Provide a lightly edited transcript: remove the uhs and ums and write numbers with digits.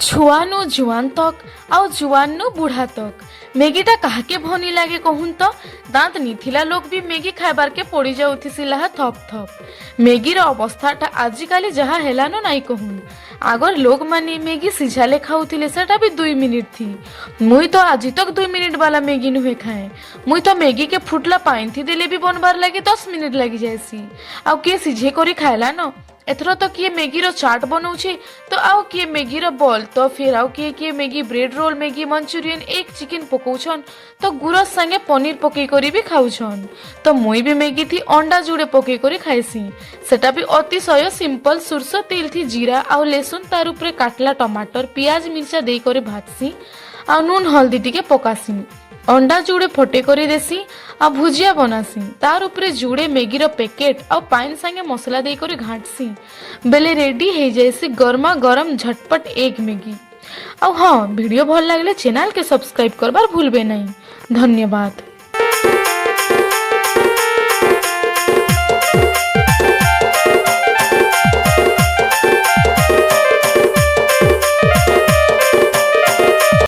छुआनु जुआन तक आउ जुआनु बुढ़ा तक मैगीटा काहके भनी लागे कहून तो दांत निथिला लोग भी मैगी खाइबार के पड़ी जाउथिसिला थप थप मैगीर अवस्थाटा आजिकाली जहा हेलानो नाई कहून आगर लोग माने मैगी सिझाले खाउथिले सेटा भी 2 मिनिट थी मुई तो आज तक 2 मिनिट वाला मैगी नुहे खाए मुई तो मैगी के फुटला पाइन थी देले भी बनबार लगे 10 मिनिट लगी जाएसी आउ किए सिझे करी खाइला न एथर तो किए मैगी रो चाट बनाऊे तो आउ किए मैगी रो बॉल तो फिर आउ किए Maggi bread roll Maggi Manchurian एक चिकन पकाउछन तो गुरस संगे पनीर पकई करी भी खाउछन तो मुई भी मैगी थी अंडा जुड़े पकई करी खाइसी सेटा भी अतिशय सिंपल सुरस तेल थी जीरा आउ लेसुन तार उपरे काटला टमाटर पियाज मिर्चा देई करे भाजसी आ नून हल्दी टिके पकासी अंडा जुड़े फटे करी देसी आ भुजिया बनासी तार उपरे जुड़े मैगीर पैकेट आ पाइन संगे मसला दे करे घाटसी बेले रेडी हो जाएसी गर्मा गरम झटपट एग मैगी। आ हाँ वीडियो भल लगले चैनल के सब्सक्राइब करबार भूलबे नहीं। धन्यवाद।